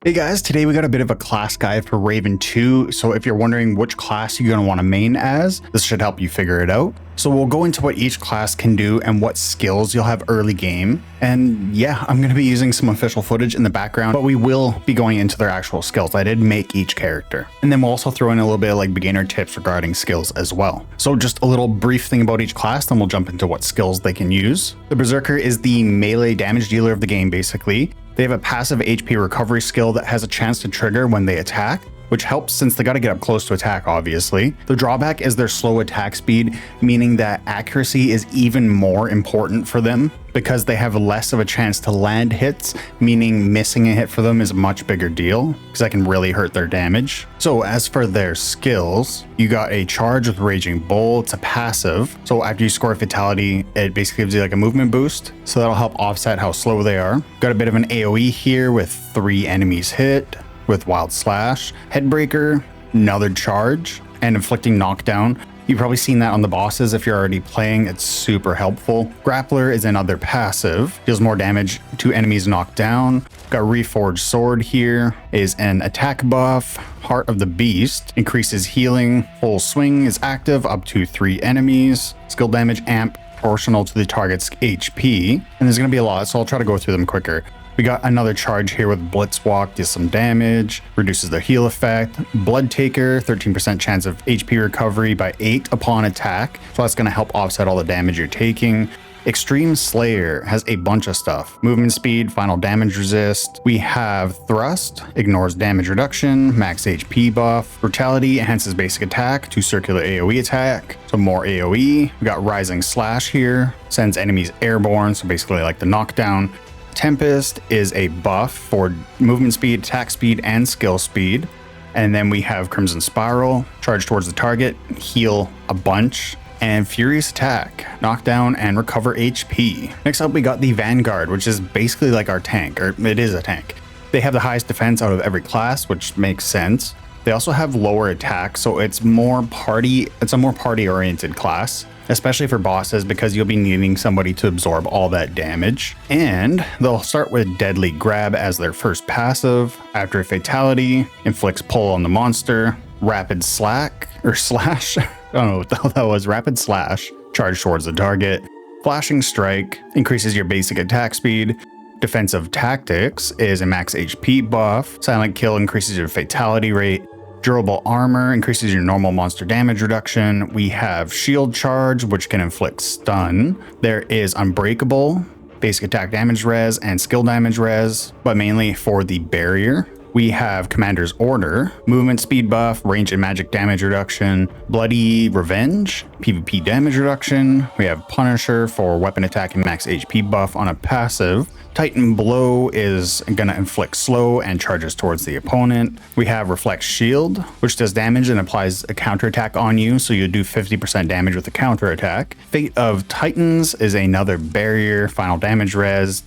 Hey guys, today we got a bit of a class guide for Raven 2, so if you're wondering which class you're going to want to main as, this should help you figure it out. So we'll go into what each class can do and what skills you'll have early game. And yeah, I'm going to be using some official footage in the background, but we will be going into their actual skills. I did make each character. And then we'll also throw in a little bit of like beginner tips regarding skills as well. So just a little brief thing about each class, then we'll jump into what skills they can use. The Berserker is the melee damage dealer of the game basically. They have a passive HP recovery skill that has a chance to trigger when they attack, which helps since they got to get up close to attack, obviously. The drawback is their slow attack speed, meaning that accuracy is even more important for them because they have less of a chance to land hits, meaning missing a hit for them is a much bigger deal because that can really hurt their damage. So as for their skills, you got a charge with Raging Bull. It's a passive. So after you score a fatality, it basically gives you like a movement boost. So that'll help offset how slow they are. Got a bit of an AoE here with 3 enemies hit with Wild Slash, Headbreaker, another charge, and inflicting knockdown. You've probably seen that on the bosses if you're already playing. It's super helpful. Grappler is another passive, deals more damage to enemies knocked down. Got Reforged Sword here, is an attack buff. Heart of the Beast increases healing. Full Swing is active up to 3 enemies. Skill damage amp proportional to the target's HP. And there's going to be a lot, so I'll try to go through them quicker. We got another charge here with Blitzwalk, deals some damage, reduces their heal effect. Blood Taker, 13% chance of HP recovery by 8 upon attack. So that's going to help offset all the damage you're taking. Extreme Slayer has a bunch of stuff. Movement speed, final damage resist. We have Thrust, ignores damage reduction, max HP buff. Brutality enhances basic attack to circular AoE attack. So more AoE. We got Rising Slash here, sends enemies airborne, so basically like the knockdown. Tempest is a buff for movement speed, attack speed, and skill speed. And then we have Crimson Spiral, charge towards the target, heal a bunch, and Furious Attack, knockdown and recover HP. Next up, we got the Vanguard, which is basically like our tank, or it is a tank. They have the highest defense out of every class, which makes sense. They also have lower attack, so it's a more party-oriented class, especially for bosses because you'll be needing somebody to absorb all that damage. And they'll start with Deadly Grab as their first passive. After a fatality, inflicts pull on the monster. Rapid Slash, I don't know what the hell that was. Rapid Slash, charge towards the target. Flashing Strike increases your basic attack speed. Defensive Tactics is a max HP buff. Silent Kill increases your fatality rate. Durable Armor increases your normal monster damage reduction. We have Shield Charge, which can inflict stun. There is Unbreakable, basic attack damage res, and skill damage res, but mainly for the barrier. We have Commander's Order, movement speed buff, range and magic damage reduction. Bloody Revenge, PvP damage reduction. We have Punisher for weapon attack and max HP buff on a passive. Titan Blow is gonna inflict slow and charges towards the opponent. We have Reflect Shield, which does damage and applies a counterattack on you, so you do 50% damage with a counterattack. Fate of Titans is another barrier, final damage res,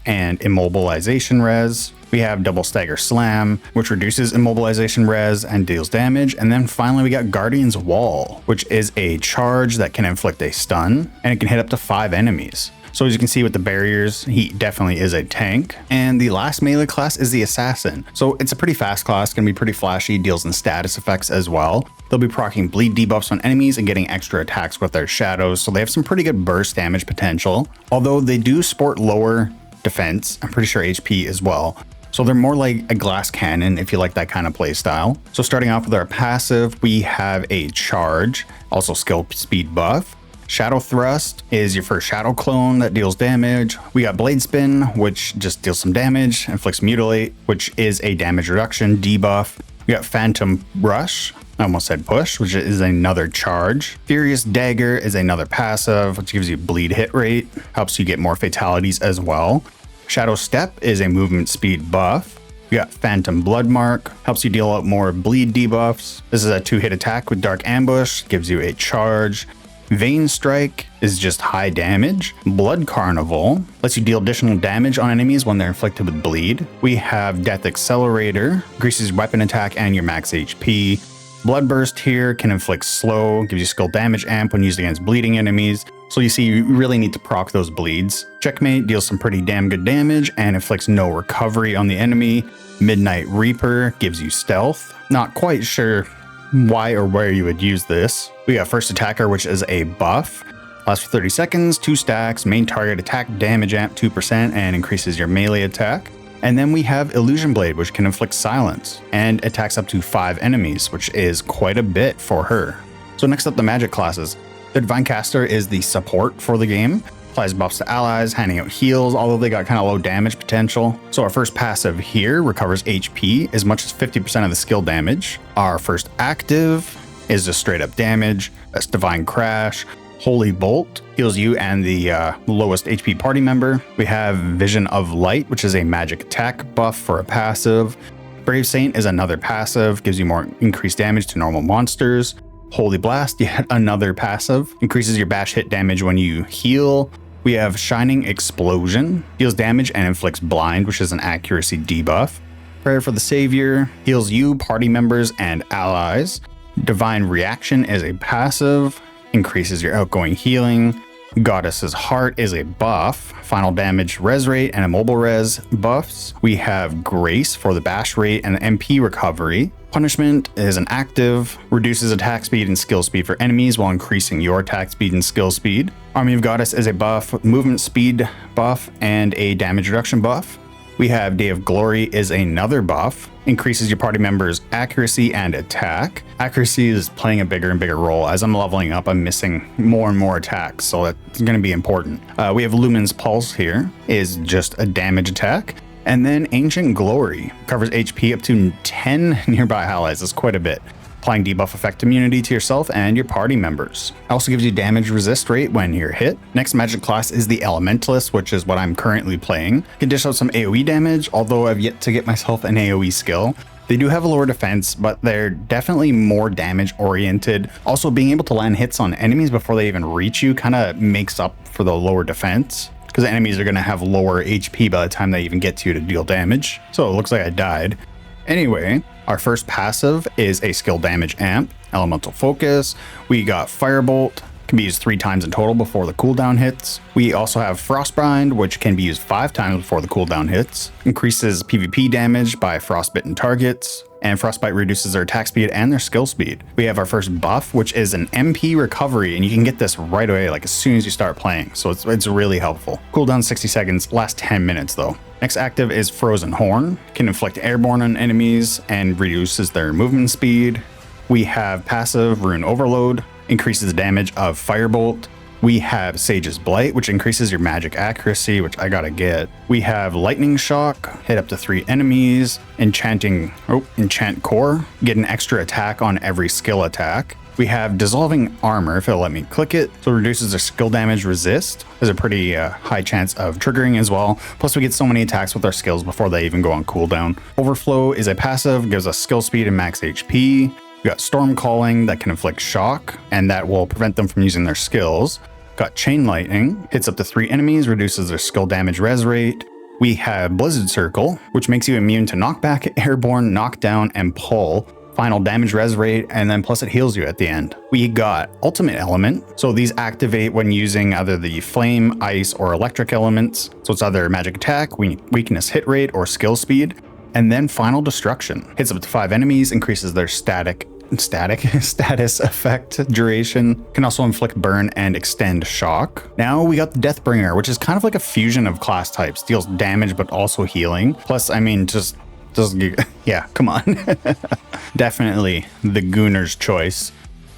and immobilization res. We have Double Stagger Slam, which reduces immobilization res and deals damage. And then finally we got Guardian's Wall, which is a charge that can inflict a stun, and it can hit up to 5 enemies. So as you can see with the barriers, he definitely is a tank. And the last melee class is the Assassin. So it's a pretty fast class, gonna be pretty flashy, deals in status effects as well. They'll be proccing bleed debuffs on enemies and getting extra attacks with their shadows, so they have some pretty good burst damage potential. Although they do sport lower defense, I'm pretty sure HP as well. So they're more like a glass cannon if you like that kind of play style. So starting off with our passive, we have a charge, also skill speed buff. Shadow Thrust is your first shadow clone that deals damage. We got Blade Spin, which just deals some damage, inflicts Mutilate, which is a damage reduction debuff. We got Phantom Rush, I almost said push, which is another charge. Furious Dagger is another passive, which gives you bleed hit rate, helps you get more fatalities as well. Shadow Step is a movement speed buff. We got Phantom Bloodmark, helps you deal out more bleed debuffs. This is a 2-hit attack with Dark Ambush, gives you a charge. Vein Strike is just high damage. Blood Carnival lets you deal additional damage on enemies when they're inflicted with bleed. We have Death Accelerator, increases weapon attack and your max HP. Bloodburst here can inflict slow, gives you skill damage amp when used against bleeding enemies. So you see, you really need to proc those bleeds. Checkmate deals some pretty damn good damage and inflicts no recovery on the enemy. Midnight Reaper gives you stealth. Not quite sure why or where you would use this. We got First Attacker, which is a buff. Lasts for 30 seconds, 2 stacks, main target attack damage amp 2% and increases your melee attack. And then we have Illusion Blade, which can inflict silence and attacks up to 5 enemies, which is quite a bit for her. So next up, the magic classes. The Divine Caster is the support for the game. Applies buffs to allies, handing out heals, although they got kind of low damage potential. So our first passive here recovers HP as much as 50% of the skill damage. Our first active is just straight up damage. That's Divine Crash. Holy Bolt heals you and the lowest HP party member. We have Vision of Light, which is a magic attack buff for a passive. Brave Saint is another passive, gives you more increased damage to normal monsters. Holy Blast, yet another passive, increases your bash hit damage when you heal. We have Shining Explosion, deals damage and inflicts blind, which is an accuracy debuff. Prayer for the Savior heals you, party members, and allies. Divine Reaction is a passive, increases your outgoing healing. Goddess's Heart is a buff. Final damage res rate and immobile res buffs. We have Grace for the bash rate and MP recovery. Punishment is an active, reduces attack speed and skill speed for enemies while increasing your attack speed and skill speed. Army of Goddess is a buff, movement speed buff, and a damage reduction buff. We have Day of Glory is another buff, increases your party members' accuracy and attack. Accuracy is playing a bigger and bigger role. As I'm leveling up, I'm missing more and more attacks, so that's going to be important. We have Lumen's Pulse here, is just a damage attack. And then Ancient Glory covers HP up to 10 nearby allies. That's quite a bit. Applying debuff effect immunity to yourself and your party members. Also gives you damage resist rate when you're hit. Next magic class is the Elementalist, which is what I'm currently playing. Can dish out some AoE damage, although I've yet to get myself an AoE skill. They do have a lower defense, but they're definitely more damage oriented. Also, being able to land hits on enemies before they even reach you kind of makes up for the lower defense, because enemies are going to have lower HP by the time they even get to you to deal damage. So it looks like I died. Anyway, our first passive is a skill damage amp, Elemental Focus. We got Firebolt, can be used 3 times in total before the cooldown hits. We also have Frostbind, which can be used 5 times before the cooldown hits. Increases PvP damage by frostbitten targets. And Frostbite reduces their attack speed and their skill speed. We have our first buff, which is an MP recovery, and you can get this right away, like as soon as you start playing. So it's really helpful. Cooldown 60 seconds, lasts 10 minutes though. Next active is Frozen Horn, can inflict airborne on enemies and reduces their movement speed. We have passive Rune Overload, increases the damage of Firebolt. We have Sage's Blight, which increases your magic accuracy, which I gotta get. We have Lightning Shock, hit up to 3 enemies. Enchant Core, get an extra attack on every skill attack. We have Dissolving Armor, if it'll let me click it, so it reduces their skill damage resist. There's a pretty high chance of triggering as well. Plus we get so many attacks with our skills before they even go on cooldown. Overflow is a passive, gives us skill speed and max HP. We got Storm Calling that can inflict shock, and that will prevent them from using their skills. Got Chain Lightning, hits up to 3 enemies, reduces their skill damage res rate. We have Blizzard Circle, which makes you immune to knockback, airborne, knockdown, and pull. Final damage res rate, and then plus it heals you at the end. We got Ultimate Element, so these activate when using either the flame, ice, or electric elements. So it's either magic attack, weakness hit rate, or skill speed. And then Final Destruction, hits up to 5 enemies, increases their status effect duration, can also inflict burn and extend shock. Now we got the Deathbringer, which is kind of like a fusion of class types, deals damage but also healing. Plus, I mean, yeah, come on. Definitely the Gooner's choice.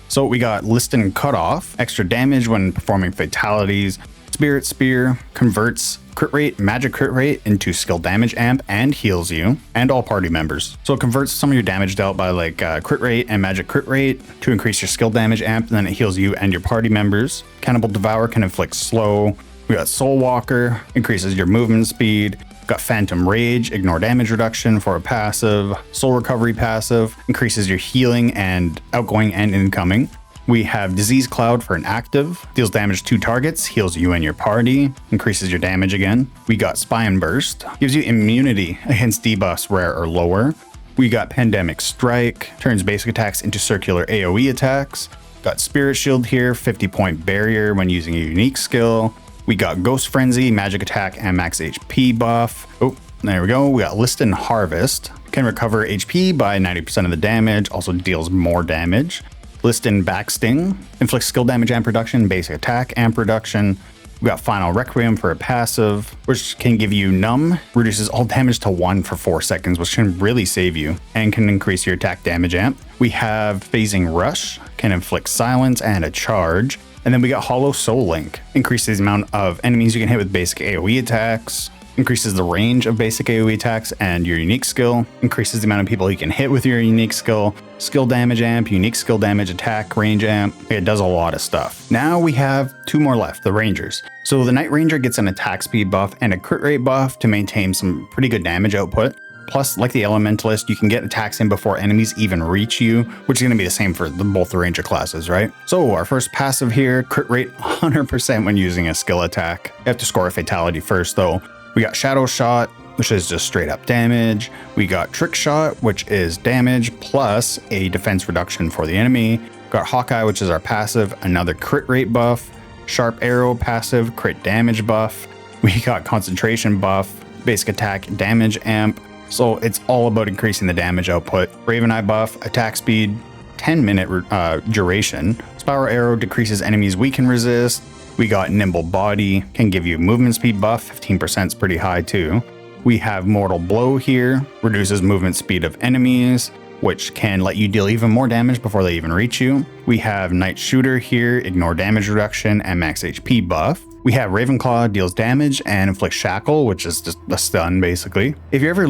So we got Listen Cutoff, extra damage when performing fatalities. Spirit Spear converts crit rate, magic crit rate into skill damage amp and heals you and all party members. So it converts some of your damage dealt by like crit rate and magic crit rate to increase your skill damage amp, and then it heals you and your party members. Cannibal Devour can inflict slow. We got Soul Walker, increases your movement speed. Got Phantom Rage, ignore damage reduction for a passive. Soul Recovery passive, increases your healing and outgoing and incoming. We have Disease Cloud for an active, deals damage to targets, heals you and your party, increases your damage again. We got Spine Burst, gives you immunity against debuffs rare or lower. We got Pandemic Strike, turns basic attacks into circular AoE attacks. Got Spirit Shield here, 50-point barrier when using a unique skill. We got Ghost Frenzy, magic attack, and max HP buff. Oh, there we go. We got List and Harvest. Can recover HP by 90% of the damage, also deals more damage. List and Backsting, inflicts skill damage and production, basic attack and production. We got Final Requiem for a passive, which can give you Numb, reduces all damage to 1 for 4 seconds, which can really save you, and can increase your attack damage amp. We have Phasing Rush, can inflict silence and a charge. And then we got Hollow Soul Link, increases the amount of enemies you can hit with basic AoE attacks, increases the range of basic AoE attacks and your unique skill, increases the amount of people you can hit with your unique skill, skill damage amp, unique skill damage, attack, range amp. It does a lot of stuff. Now we have 2 more left, the Rangers. So the Night Ranger gets an attack speed buff and a crit rate buff to maintain some pretty good damage output. Plus, like the Elementalist, you can get attacks in before enemies even reach you, which is going to be the same for both the Ranger classes, right? So our first passive here, crit rate 100% when using a skill attack. You have to score a fatality first though. We got Shadow Shot, which is just straight up damage. We got Trick Shot, which is damage plus a defense reduction for the enemy. Got Hawkeye, which is our passive, another crit rate buff. Sharp Arrow passive, crit damage buff. We got Concentration buff, basic attack damage amp. So it's all about increasing the damage output. Raven Eye buff, attack speed, 10-minute duration. Spiral Arrow decreases enemies we can resist. We got Nimble Body, can give you movement speed buff, 15% is pretty high too. We have Mortal Blow here, reduces movement speed of enemies, which can let you deal even more damage before they even reach you. We have Night Shooter here, ignore damage reduction and max HP buff. We have Ravenclaw, deals damage and inflicts Shackle, which is just a stun basically. If you're ever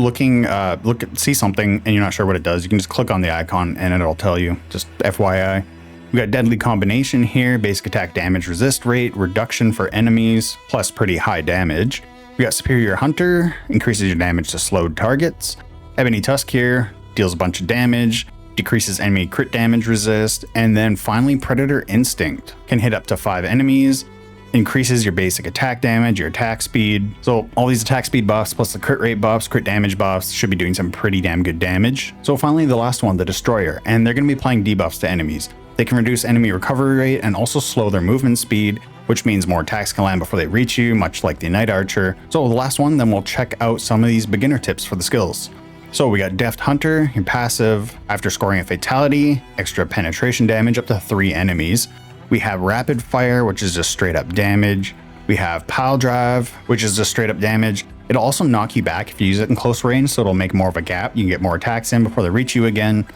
see something and you're not sure what it does, you can just click on the icon and it'll tell you, just FYI. We got Deadly Combination here, basic attack damage resist rate, reduction for enemies, plus pretty high damage. We got Superior Hunter, increases your damage to slowed targets. Ebony Tusk here, deals a bunch of damage, decreases enemy crit damage resist. And then finally Predator Instinct, can hit up to 5 enemies, increases your basic attack damage, your attack speed. So all these attack speed buffs plus the crit rate buffs, crit damage buffs should be doing some pretty damn good damage. So finally the last one, the Destroyer, and they're going to be applying debuffs to enemies. They can reduce enemy recovery rate and also slow their movement speed, which means more attacks can land before they reach you, much like the Night Archer. So the last one, then we'll check out some of these beginner tips for the skills. So we got Deft Hunter, your passive, after scoring a fatality, extra penetration damage up to 3 enemies. We have Rapid Fire, which is just straight up damage. We have Pile Drive, which is just straight up damage. It'll also knock you back if you use it in close range, so it'll make more of a gap. You can get more attacks in before they reach you again.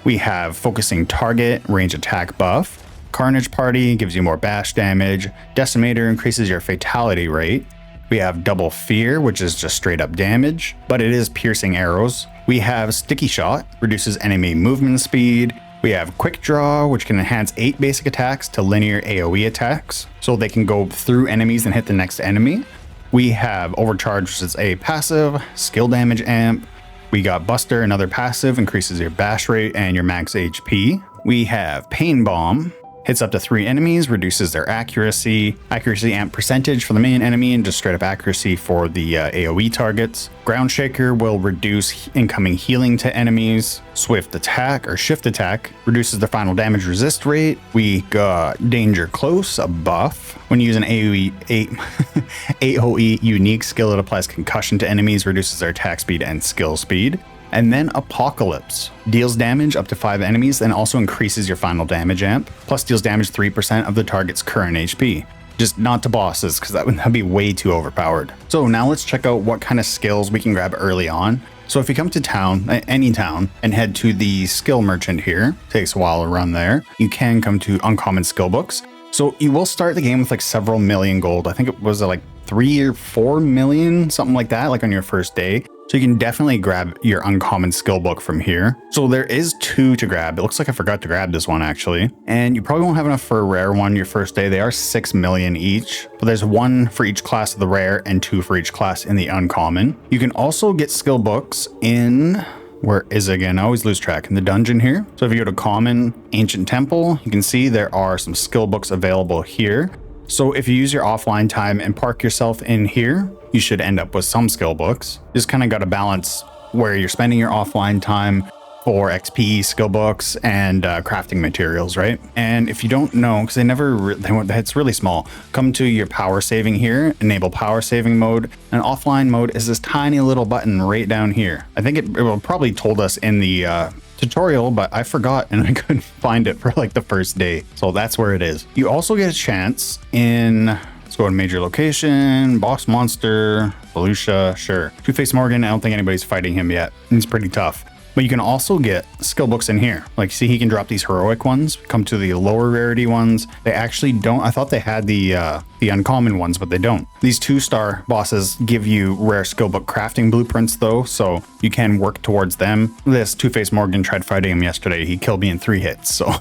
We have Focusing Target, range attack buff. Carnage Party gives you more bash damage. Decimator increases your fatality rate. We have Double Fear, which is just straight up damage, but it is piercing arrows. We have Sticky Shot, reduces enemy movement speed. We have Quick Draw, which can enhance 8 basic attacks to linear AoE attacks, so they can go through enemies and hit the next enemy. We have Overcharge, which is a passive, skill damage amp. We got Buster, another passive, increases your bash rate and your max HP. We have Pain Bomb, hits up to 3 enemies, reduces their accuracy amp percentage for the main enemy, and just straight up accuracy for the AoE targets. Ground Shaker will reduce incoming healing to enemies. Swift Attack or Shift Attack reduces the final damage resist rate. We got Danger Close, a buff. When you use an AoE unique skill, it applies concussion to enemies, reduces their attack speed and skill speed. And then Apocalypse, deals damage up to 5 enemies and also increases your final damage amp, plus deals damage 3% of the target's current HP. Just not to bosses, because that would be way too overpowered. So now let's check out what kind of skills we can grab early on. So if you come to town, any town, and head to the skill merchant here, takes a while to run there, you can come to uncommon skill books. So you will start the game with like several million gold. I think it was like 3 or 4 million, something like that, like on your first day. So you can definitely grab your uncommon skill book from here. So there is 2 to grab. It looks like I forgot to grab this one actually. And you probably won't have enough for a rare one your first day. They are 6 million each, but there's 1 for each class of the rare and 2 for each class in the uncommon. You can also get skill books in, where is it again? I always lose track, in the dungeon here. So if you go to common, ancient temple, you can see there are some skill books available here. So if you use your offline time and park yourself in here, you should end up with some skill books. Just kind of got to balance where you're spending your offline time for XP, skill books, and crafting materials, right? And if you don't know, because it's really small, come to your power saving here, enable power saving mode, and offline mode is this tiny little button right down here. I think it will probably told us in the tutorial, but I forgot and I couldn't find it for like the first day. So that's where it is. You also get a chance in, let's go to major location, boss monster, Volusia, sure. Two-Face Morgan, I don't think anybody's fighting him yet. He's pretty tough. But you can also get skill books in here. Like, see, he can drop these heroic ones, come to the lower rarity ones. They actually don't, I thought they had the uncommon ones, but they don't. These 2-star bosses give you rare skill book crafting blueprints though, so you can work towards them. This Two-Face Morgan tried fighting him yesterday. He killed me in 3 hits, so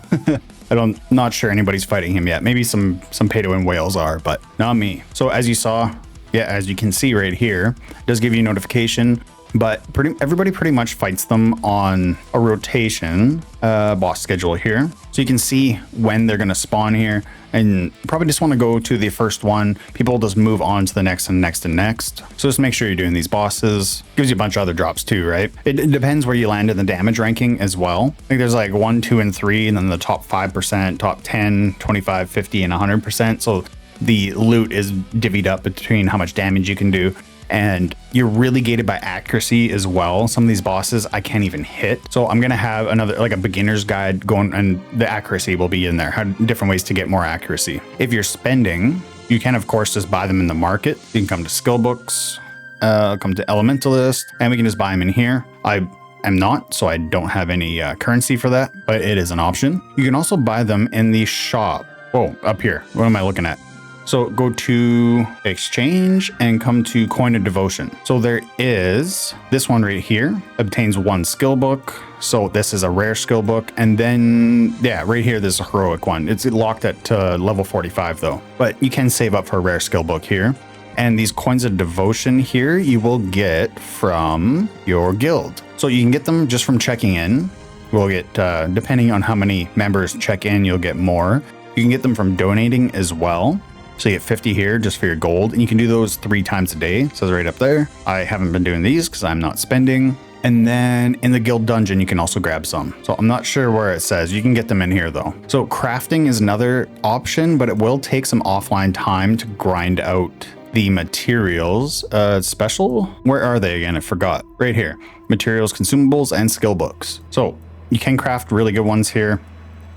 not sure anybody's fighting him yet. Maybe some pay-to-win whales are, but not me. So as you saw, yeah, as you can see right here, it does give you notification. But everybody pretty much fights them on a rotation boss schedule here. So you can see when they're going to spawn here, and probably just want to go to the first one. People just move on to the next and next and next. So just make sure you're doing these bosses. Gives you a bunch of other drops too, right? It depends where you land in the damage ranking as well. I think there's like 1, 2, and 3, and then the top 5%, top 10, 25, 50, and 100%. So the loot is divvied up between how much damage you can do. And you're really gated by accuracy as well. Some of these bosses I can't even hit. So I'm going to have another, like a beginner's guide going, and the accuracy will be in there. How different ways to get more accuracy. If you're spending, you can of course just buy them in the market. You can come to skill books, come to Elementalist, and we can just buy them in here. I am not, so I don't have any currency for that, but it is an option. You can also buy them in the shop. Oh, up here. What am I looking at? So go to exchange and come to coin of devotion. So there is this one right here, obtains 1 skill book. So this is a rare skill book. And then, yeah, right here, there's a heroic one. It's locked at level 45 though, but you can save up for a rare skill book here. And these coins of devotion here, you will get from your guild. So you can get them just from checking in. We'll get, depending on how many members check in, you'll get more. You can get them from donating as well. So you get 50 here just for your gold, and you can do those 3 times a day. It says right up there. I haven't been doing these because I'm not spending. And then in the guild dungeon, you can also grab some. So I'm not sure where it says. You can get them in here though. So crafting is another option, but it will take some offline time to grind out the materials. Special? Where are they again? I forgot. Right here. Materials, consumables, and skill books. So you can craft really good ones here.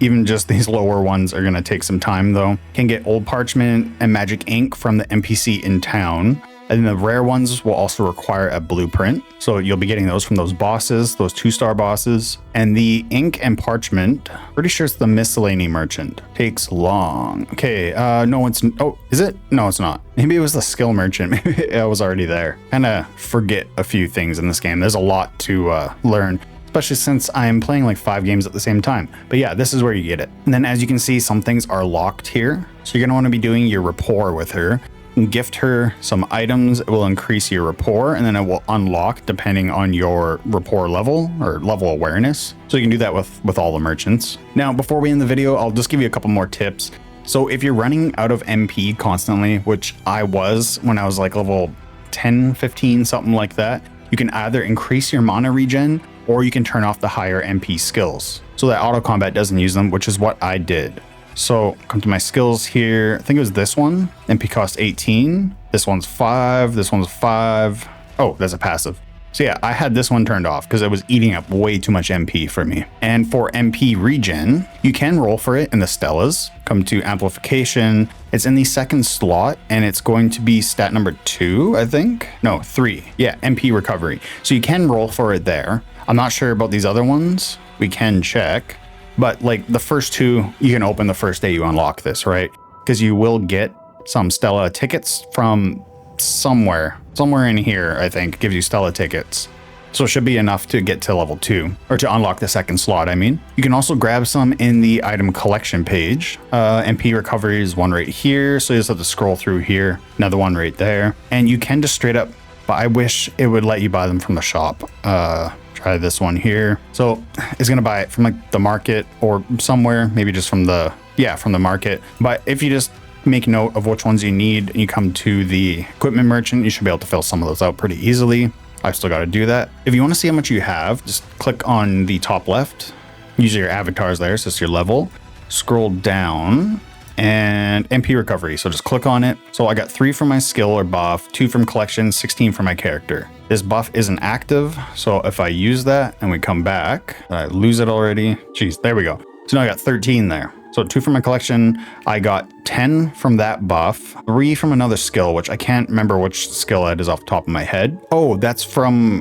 Even just these lower ones are going to take some time though. Can get old parchment and magic ink from the NPC in town. And the rare ones will also require a blueprint. So you'll be getting those from those bosses, those 2-star bosses. And the ink and parchment, pretty sure it's the miscellany merchant. Takes long. Okay, no, it's, oh, is it? No, it's not. Maybe it was the skill merchant. Maybe I was already there. Kind of forget a few things in this game. There's a lot to learn, especially since I'm playing like 5 games at the same time. But yeah, this is where you get it. And then as you can see, some things are locked here. So you're going to want to be doing your rapport with her. And gift her some items. It will increase your rapport, and then it will unlock depending on your rapport level or level awareness. So you can do that with all the merchants. Now, before we end the video, I'll just give you a couple more tips. So if you're running out of MP constantly, which I was when I was like level 10, 15, something like that, you can either increase your mana regen, or you can turn off the higher MP skills so that auto combat doesn't use them, which is what I did. So come to my skills here. I think it was this one. MP cost 18. This one's 5. This one's 5. Oh, that's a passive. So yeah, I had this one turned off because it was eating up way too much MP for me. And for MP regen, you can roll for it in the Stellas. Come to amplification. It's in the 2nd slot, and it's going to be stat number 2, I think. No, 3. Yeah, MP recovery. So you can roll for it there. I'm not sure about these other ones. We can check. But like the first 2, you can open the first day you unlock this, right? Because you will get some Stella tickets from somewhere in here, I think, gives you Stella tickets. So it should be enough to get to level 2, or to unlock the 2nd slot, I mean. You can also grab some in the item collection page. MP recovery is one right here, so you just have to scroll through here. Another one right there. And you can just straight up, but I wish it would let you buy them from the shop. Try this one here. So it's gonna buy it from like the market or somewhere, maybe just from the, yeah, from the market. But if you just make note of which ones you need and you come to the equipment merchant, you should be able to fill some of those out pretty easily. I've still got to do that. If you want to see how much you have, just click on the top left. Usually your avatar's there, so it's your level. Scroll down and MP recovery. So just click on it. So I got 3 from my skill or buff, 2 from collection, 16 from my character. This buff isn't active. So if I use that and we come back, I lose it already. Jeez, there we go. So now I got 13 there. So 2 from my collection, I got 10 from that buff, 3 from another skill, which I can't remember which skill it is off the top of my head. Oh, that's from,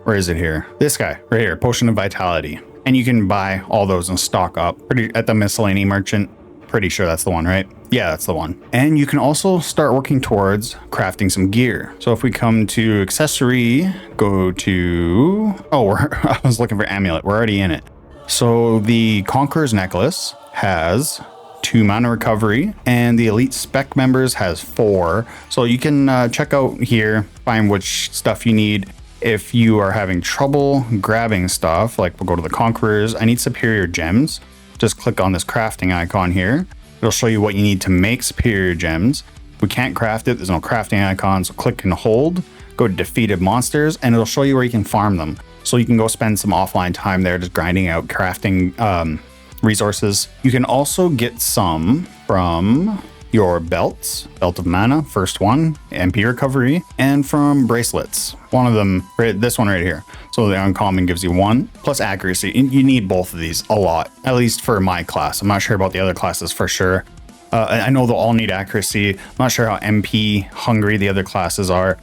where is it here? This guy right here, Potion of Vitality. And you can buy all those and stock up at the miscellany merchant. Pretty sure that's the one, right? Yeah, that's the one. And you can also start working towards crafting some gear. So if we come to accessory, go to, I was looking for amulet. We're already in it. So the Conqueror's Necklace has 2 mana recovery and the elite spec members has 4. So you can check out here, find which stuff you need. If you are having trouble grabbing stuff, like we'll go to the Conquerors, I need superior gems. Just click on this crafting icon here. It'll show you what you need to make superior gems. We can't craft it, there's no crafting icon, so click and hold, go to defeated monsters, and it'll show you where you can farm them. So you can go spend some offline time there just grinding out crafting resources. You can also get some from your belts, Belt of Mana, first one, MP recovery, and from bracelets. One of them, this one right here. So the uncommon gives you 1, plus accuracy. You need both of these a lot, at least for my class. I'm not sure about the other classes for sure. I know they'll all need accuracy. I'm not sure how MP hungry the other classes are.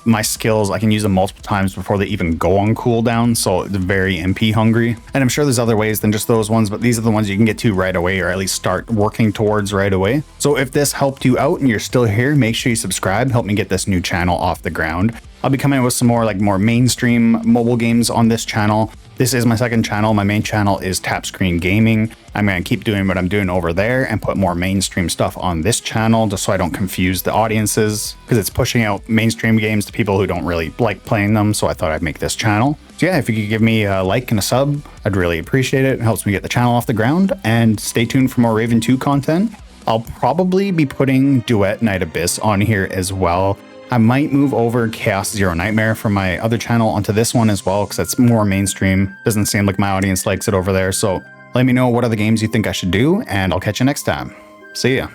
My skills, I can use them multiple times before they even go on cooldown, so they're very MP hungry. And I'm sure there's other ways than just those ones, but these are the ones you can get to right away, or at least start working towards right away. So if this helped you out and you're still here, make sure you subscribe, help me get this new channel off the ground. I'll be coming with some more mainstream mobile games on this channel. This is my second channel. My main channel is TapScreen Gaming. I'm going to keep doing what I'm doing over there and put more mainstream stuff on this channel just so I don't confuse the audiences, because it's pushing out mainstream games to people who don't really like playing them. So I thought I'd make this channel. So yeah, if you could give me a like and a sub, I'd really appreciate it. It helps me get the channel off the ground, and stay tuned for more Raven 2 content. I'll probably be putting Duet Night Abyss on here as well. I might move over Chaos Zero Nightmare from my other channel onto this one as well, because it's more mainstream. Doesn't seem like my audience likes it over there. So let me know what other games you think I should do, and I'll catch you next time. See ya.